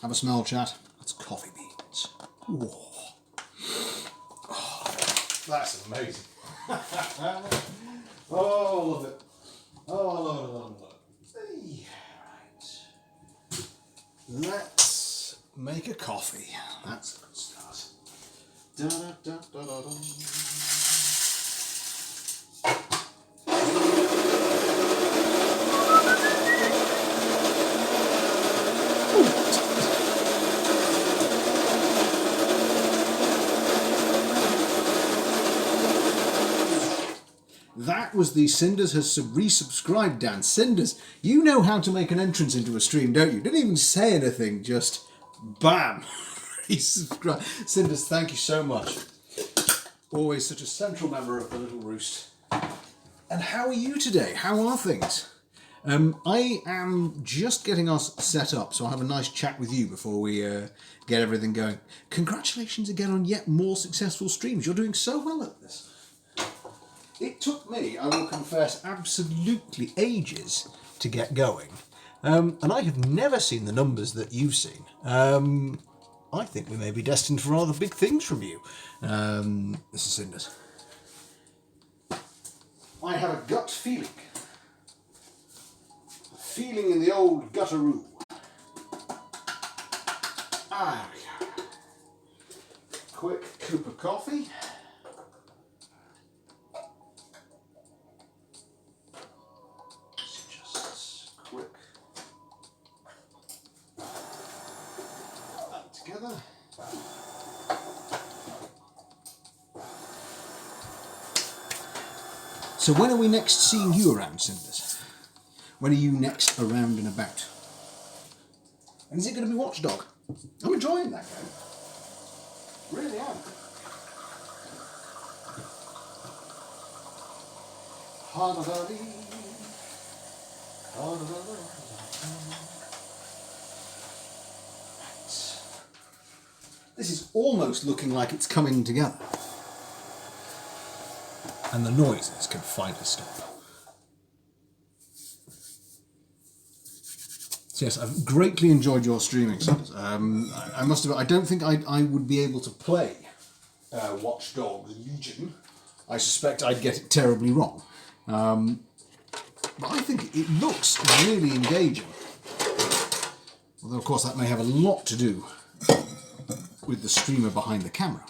Have a smell, chat. That's coffee beans. Whoa. Oh, that's amazing. Oh, I love it. Oh, I love it, love it, love it. Hey, right. Let's make a coffee. That's a good start. Da, da, da, da, da, da. That was the Cinders has resubscribed, Dan. Cinders, you know how to make an entrance into a stream, don't you? Didn't even say anything, just bam. Resubscribe. Cinders, thank you so much. Always such a central member of the Little Roost. And how are you today? How are things? I am just getting us set up, so I'll have a nice chat with you before we get everything going. Congratulations again on yet more successful streams. You're doing so well at this. It took me, I will confess, absolutely ages to get going. And I have never seen the numbers that you've seen. I think we may be destined for rather big things from you, Mr. Cinders. I have a gut feeling. A feeling in the old gutteroo. Ah, quick cup of coffee. So when are we next seeing you around, Cinders? When are you next around and about? And is it going to be Watchdog? I'm enjoying that game. Really am. This is almost looking like it's coming together. And the noises can finally stop. So yes, I've greatly enjoyed your streaming, Cinders. I must admit, I don't think I would be able to play Watch Dogs Legion. I suspect I'd get it terribly wrong. But I think it looks really engaging. Although, of course, that may have a lot to do with the streamer behind the camera.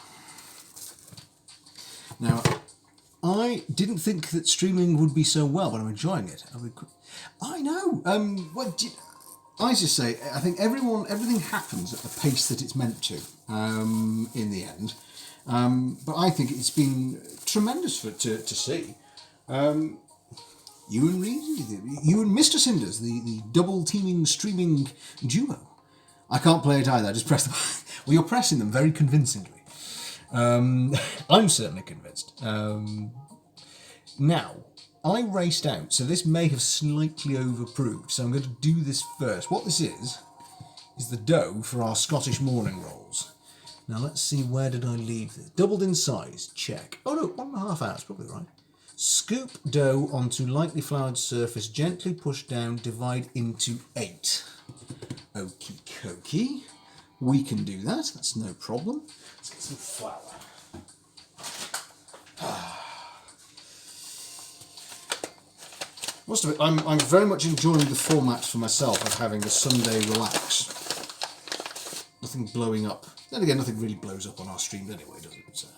Now, I didn't think that streaming would be so well, but I'm enjoying it. I know. I just say, I think everything happens at the pace that it's meant to, in the end. But I think it's been tremendous to see. You and Mr. Cinders, the double teaming streaming duo. I can't play it either. I just press them. Well, you're pressing them very convincingly. I'm certainly convinced. Now, I raced out, so this may have slightly overproved, so I'm going to do this first. What this is the dough for our Scottish morning rolls. Now let's see, where did I leave this? Doubled in size, check. Oh no, 1.5 hours, probably right. Scoop dough onto lightly floured surface, gently push down, divide into 8. Okie dokie. We can do that, that's no problem. Let's get some flour. Most of it, I'm very much enjoying the format for myself of having a Sunday relax. Nothing blowing up. Then again, nothing really blows up on our stream anyway, does it? So.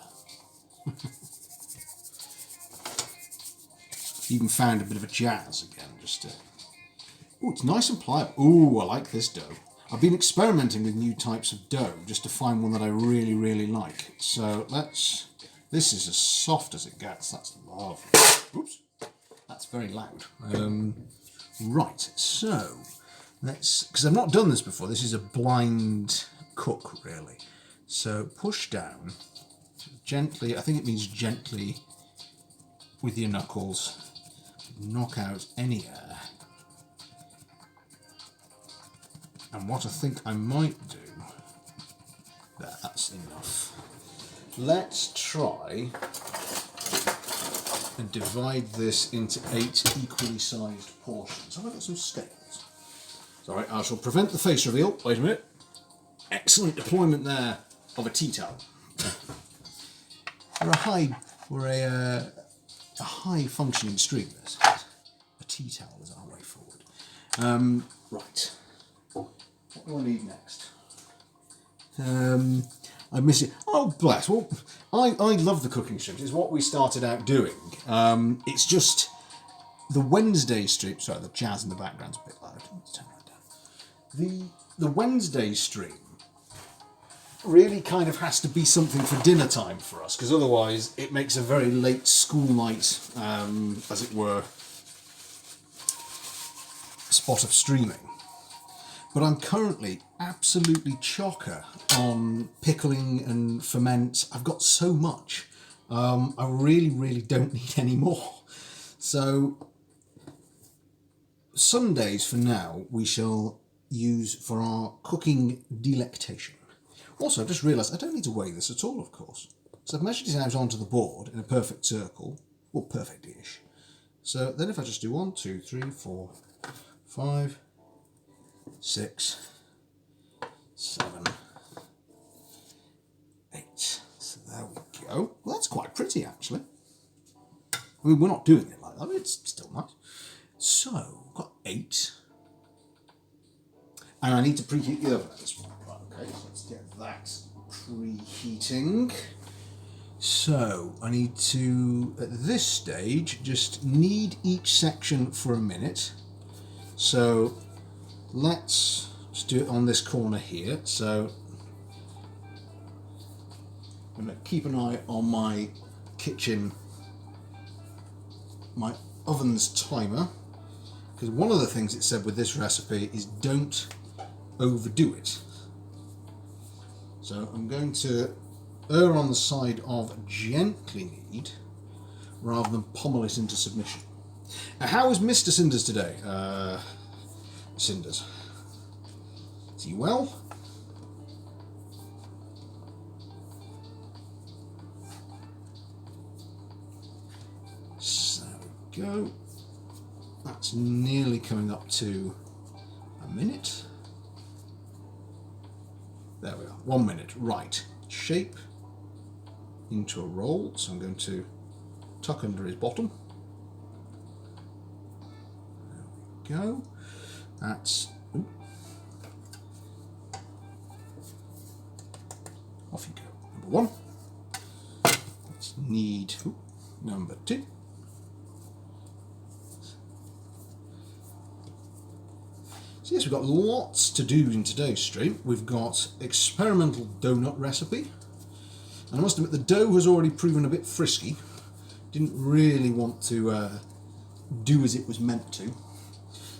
Even found a bit of a jazz again, just to... Oh, it's nice and pliable. Oh, I like this dough. I've been experimenting with new types of dough just to find one that I really, really like. So let's... This is as soft as it gets. That's lovely. Oops. That's very loud. Right, so let's... Because I've not done this before. This is a blind cook, really. So push down. Gently, I think it means gently with your knuckles. Knock out any air. And what I think I might do... There, that's enough. Let's try and divide this into 8 equally sized portions. Have I got some scales? Sorry, I shall prevent the face reveal. Wait a minute. Excellent deployment there of a tea towel. We're a high functioning stream. This a tea towel is our way forward. Right. What do I need next? I miss it. Oh, bless. Well, I love the cooking streams. It's what we started out doing. It's just the Wednesday stream. Sorry, the jazz in the background's a bit loud. Let's turn that down. The Wednesday stream really kind of has to be something for dinner time for us, because otherwise it makes a very late school night, as it were, spot of streaming. But I'm currently absolutely chocker on pickling and ferment. I've got so much. I really, really don't need any more. So Sundays for now we shall use for our cooking delectation. Also, I've just realised I don't need to weigh this at all, of course. So I've measured it out onto the board in a perfect circle, or perfect-ish. So then if I just do 1, 2, 3, 4, 5, 6, 7, 8. So there we go. Well, that's quite pretty, actually. I mean, we're not doing it like that, but it's still nice. So, I've got 8. And I need to preheat the oven at this point. Right, okay, so let's get that preheating. So, I need to, at this stage, just knead each section for a minute. So, let's just do it on this corner here. So I'm going to keep an eye on my kitchen, my oven's timer, because one of the things it said with this recipe is don't overdo it. So I'm going to err on the side of gently knead rather than pommel it into submission. Now, how is Mr. Cinders today? Cinders. Is he well? So we go. That's nearly coming up to a minute. There we are, 1 minute. Right, shape into a roll. So I'm going to tuck under his bottom. There we go. That's, ooh. Off you go. Number 1. Let's knead, ooh, number 2. So yes, we've got lots to do in today's stream. We've got experimental donut recipe. And I must admit the dough has already proven a bit frisky. Didn't really want to do as it was meant to.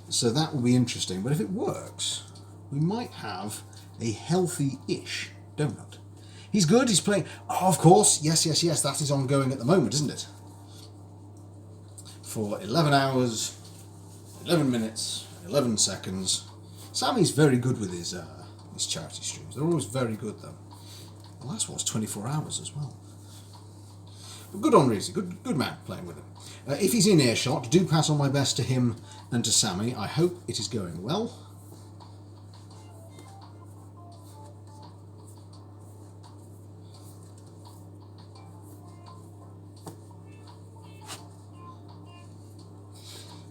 So that will be interesting, but if it works, we might have a healthy-ish donut. He's good, he's playing... Oh, of course, yes, that is ongoing at the moment, isn't it? for 11 hours, 11 minutes, 11 seconds. Sammy's very good with his charity streams. They're always very good though. The last one was 24 hours as well. But good on Reezy, good man playing with him. If he's in earshot, do pass on my best to him and to Sammy. I hope it is going well.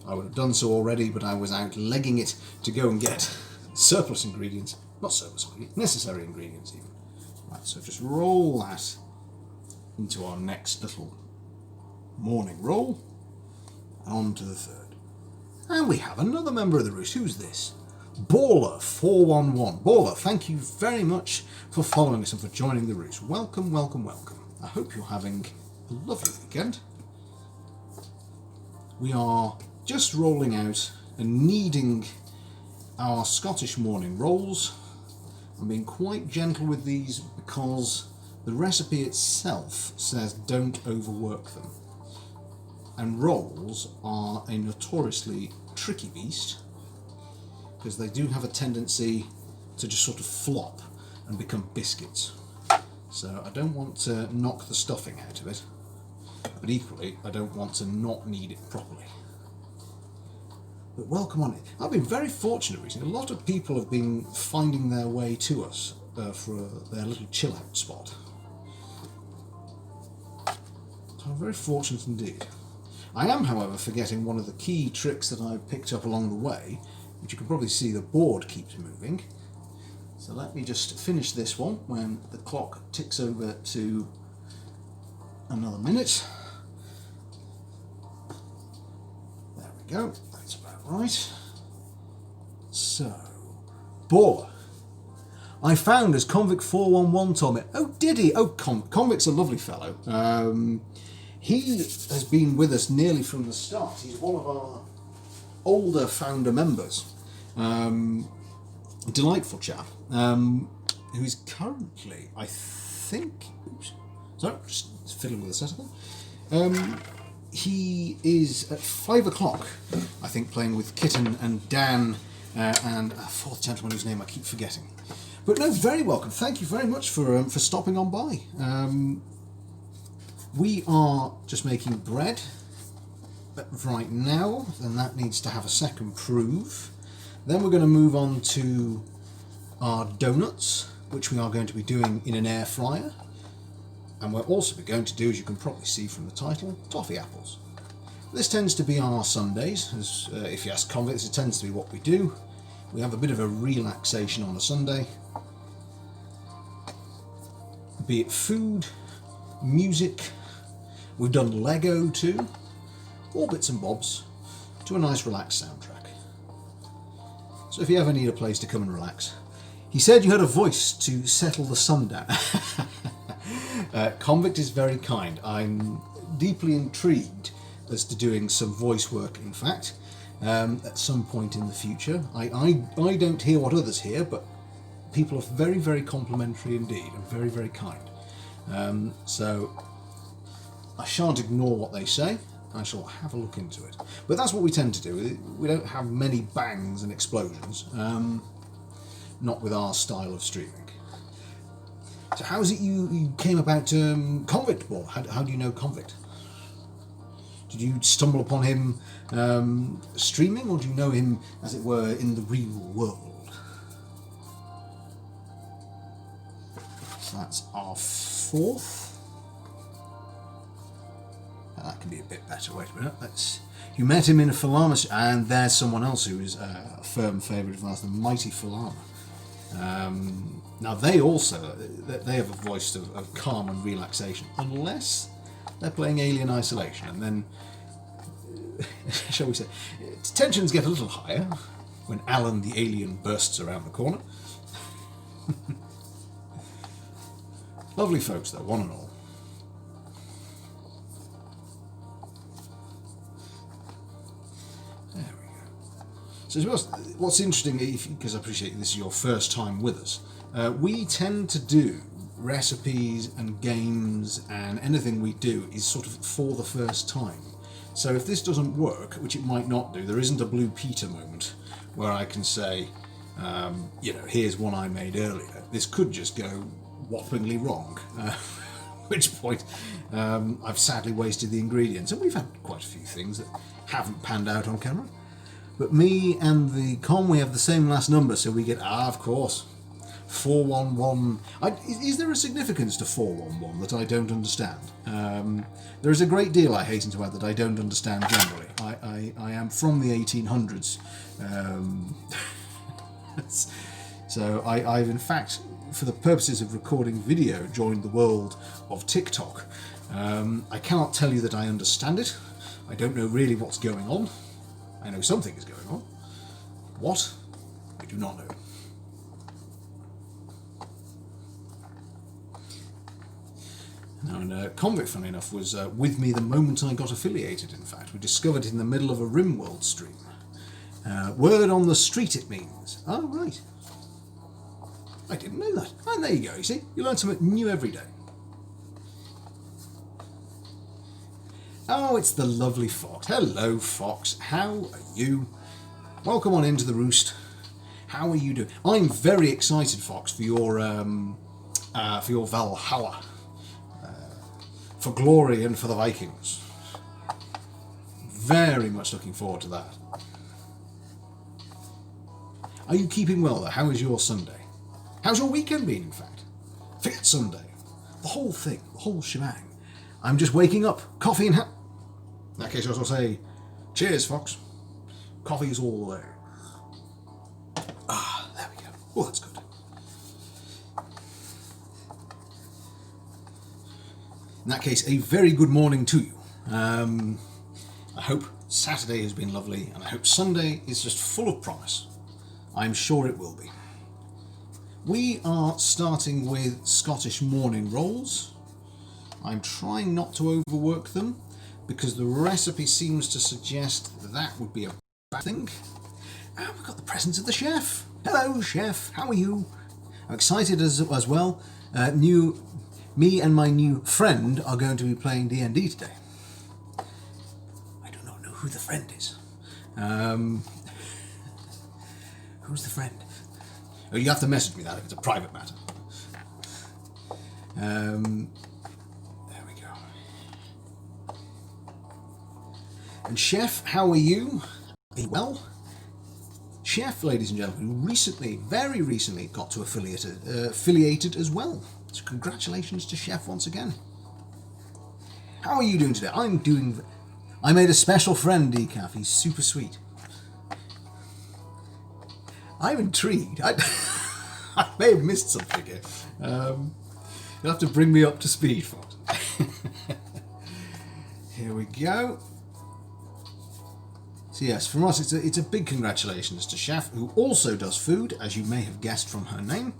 I would have done so already, but I was out legging it to go and get surplus ingredients. Not surplus ingredients, necessary ingredients even. Right, so just roll that into our next little morning roll, and on to the third. And we have another member of the Roost. Who's this? Baller411. Baller, thank you very much for following us and for joining the Roost. Welcome, welcome, welcome. I hope you're having a lovely weekend. We are just rolling out and kneading our Scottish morning rolls. I'm being quite gentle with these because the recipe itself says don't overwork them. And rolls are a notoriously tricky beast because they do have a tendency to just sort of flop and become biscuits. So I don't want to knock the stuffing out of it, but equally I don't want to not knead it properly. But welcome on it. I've been very fortunate recently. A lot of people have been finding their way to us for their little chill out spot. So I'm very fortunate indeed. I am, however, forgetting one of the key tricks that I picked up along the way, which you can probably see the board keeps moving. So let me just finish this one when the clock ticks over to another minute. There we go. That's about right. So, Baller. I found, as Convict411 told me. Oh, did he? Oh, Convict's a lovely fellow. He has been with us nearly from the start. He's one of our older founder members. Delightful chap. Who is currently, I think... Oops. Sorry, just fiddling with the setup. He is at 5 o'clock, I think, playing with Kitten and Dan and a fourth gentleman whose name I keep forgetting. But no, very welcome. Thank you very much for stopping on by. We are just making bread right now, and that needs to have a second proof. Then we're going to move on to our donuts, which we are going to be doing in an air fryer. And we're also going to do, as you can probably see from the title, Toffee Apples. This tends to be our Sundays, as if you ask convicts, it tends to be what we do. We have a bit of a relaxation on a Sunday. Be it food, music, we've done Lego too, all bits and bobs, to a nice relaxed soundtrack. So if you ever need a place to come and relax. He said you had a voice to settle the sun down. Convict is very kind. I'm deeply intrigued as to doing some voice work, in fact, at some point in the future. I don't hear what others hear, but people are very, very complimentary indeed and very, very kind. So I shan't ignore what they say. I shall have a look into it. But that's what we tend to do. We don't have many bangs and explosions, not with our style of streaming. So how is it you came about Convict Ball? How do you know Convict? Did you stumble upon him streaming, or do you know him, as it were, in the real world? So that's our fourth. That can be a bit better. Wait a minute. You met him in a Falama, and there's someone else who is a firm favourite of ours, the Mighty Falama. Now they have a voice of calm and relaxation, unless they're playing Alien Isolation, and then, shall we say, tensions get a little higher when Alan the alien bursts around the corner. Lovely folks though, one and all. There we go. So what's interesting, because I appreciate this is your first time with us, we tend to do recipes and games, and anything we do is sort of for the first time. So if this doesn't work, which it might not do, there isn't a Blue Peter moment where I can say, you know, here's one I made earlier. This could just go whoppingly wrong, at which point I've sadly wasted the ingredients. And we've had quite a few things that haven't panned out on camera. But me and the com, we have the same last number, so we get, of course, 411. Is there a significance to 411 that I don't understand? There is a great deal, I hasten to add, that I don't understand generally. I am from the 1800s. So I've in fact, for the purposes of recording video, joined the world of TikTok. I cannot tell you that I understand it. I don't know really what's going on. I know something is going on. What? I do not know. Now, and Convict, funny enough, was with me the moment I got affiliated, in fact. We discovered it in the middle of a RimWorld stream. Word on the street, it means. Oh, right. I didn't know that. And there you go, you see. You learn something new every day. Oh, it's the lovely Fox. Hello, Fox. How are you? Welcome on into the roost. How are you doing? I'm very excited, Fox, for your Valhalla. For glory and for the Vikings. Very much looking forward to that. Are you keeping well though? How is your Sunday? How's your weekend been, in fact? Forget Sunday. The whole thing, the whole shebang. I'm just waking up, coffee in hand. In that case, I shall say, cheers, Fox. Coffee is all there. Ah, there we go. Oh, that's good. In that case, a very good morning to you. I hope Saturday has been lovely, and I hope Sunday is just full of promise. I'm sure it will be. We are starting with Scottish morning rolls. I'm trying not to overwork them, because the recipe seems to suggest that would be a bad thing. And we've got the presence of the chef. Hello, chef. How are you? I'm excited as well. Me and my new friend are going to be playing D&D today. I do not know who the friend is. Who's the friend? Oh, you have to message me that if it's a private matter. There we go. And Chef, how are you? Are you well? Chef, ladies and gentlemen, recently, very recently, got to affiliated as well. So congratulations to Chef once again. How are you doing today? I made a special friend, Decaf. He's super sweet. I'm intrigued. I may have missed something here. You'll have to bring me up to speed, folks. Here we go. So yes, from us, it's a big congratulations to Chef, who also does food, as you may have guessed from her name.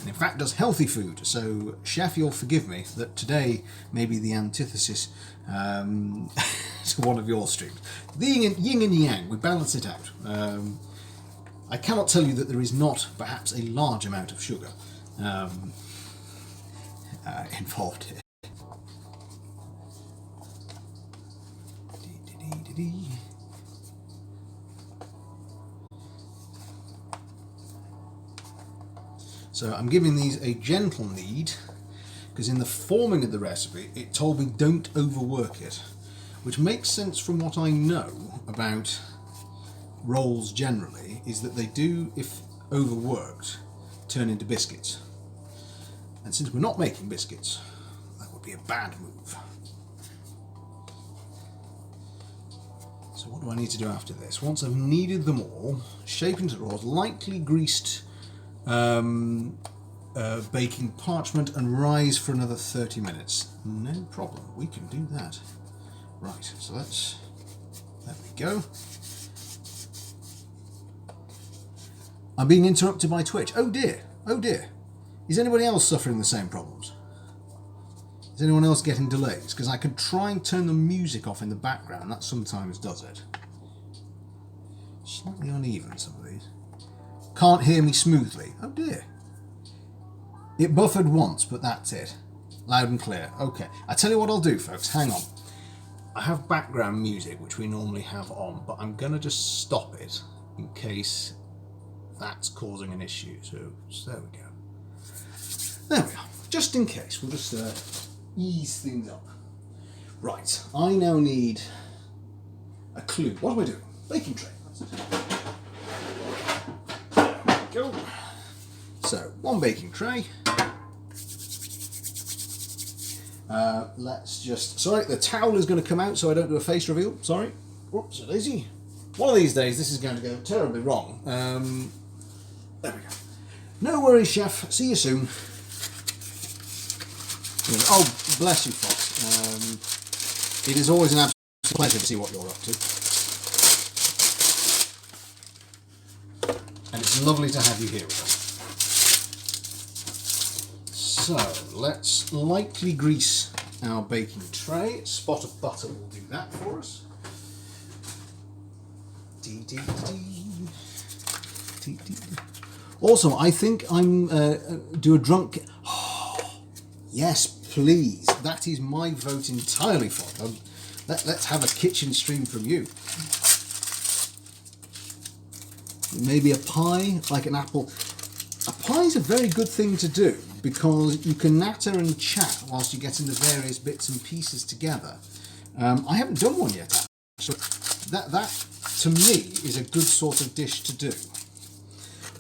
And in fact does healthy food. So Chef, you'll forgive me that today may be the antithesis to one of your streams. The yin and yang, we balance it out. I cannot tell you that there is not perhaps a large amount of sugar involved here. So I'm giving these a gentle knead, because in the forming of the recipe it told me don't overwork it, which makes sense from what I know about rolls generally, is that they do, if overworked, turn into biscuits. And since we're not making biscuits, that would be a bad move. So what do I need to do after this? Once I've kneaded them all, shape into rolls, lightly greased baking parchment, and rise for another 30 minutes. No problem, we can do that. Right, so there we go. I'm being interrupted by Twitch. Oh dear, oh dear. Is anybody else suffering the same problems? Is anyone else getting delays? Because I could try and turn the music off in the background, that sometimes does it. Slightly uneven, some of these. Can't hear me smoothly. Oh dear. It buffered once, but that's it. Loud and clear. Okay. I tell you what I'll do, folks. Hang on. I have background music, which we normally have on, but I'm going to just stop it in case that's causing an issue. So there we go. There we are. Just in case, we'll just ease things up. Right, I now need a clue. What am I doing? Baking tray. That's it. There we go. So, one baking tray. Let's just... Sorry, the towel is going to come out so I don't do a face reveal. Sorry. Whoops, daisy. One of these days this is going to go terribly wrong. There we go. No worries, chef. See you soon. Oh, bless you, Fox. It is always an absolute pleasure to see what you're up to. And it's lovely to have you here with us. So, let's lightly grease our baking tray. A spot of butter will do that for us. Also, I think I'm do a drunk... Yes, please. That is my vote entirely for it. Let's have a kitchen stream from you. Maybe a pie, like an apple. A pie is a very good thing to do because you can natter and chat whilst you get in the various bits and pieces together. I haven't done one yet, actually. That, to me, is a good sort of dish to do.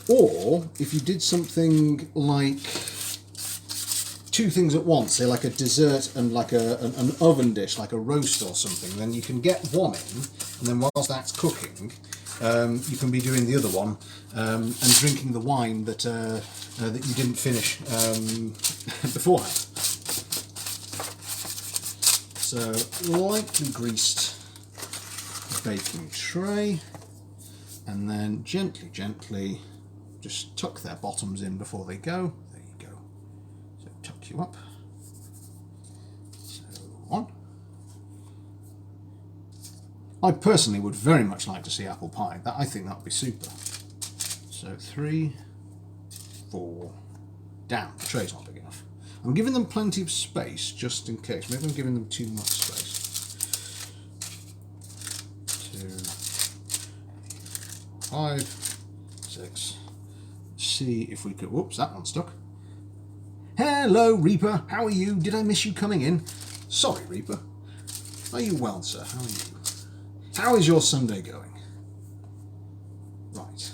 Or, if you did something like two things at once, say like a dessert and like an oven dish, like a roast or something, then you can get one in, and then whilst that's cooking, you can be doing the other one and drinking the wine that that you didn't finish beforehand. So, lightly greased baking tray, and then gently just tuck their bottoms in before they go. There you go. So tuck you up. So one. I personally would very much like to see apple pie. I think that would be super. So 3, 4, down. The tray's not big enough. I'm giving them plenty of space just in case. Maybe I'm giving them too much space. 2, 5, 6. See if we could... Whoops, that one stuck. Hello, Reaper. How are you? Did I miss you coming in? Sorry, Reaper. Are you well, sir? How are you? How is your Sunday going? Right.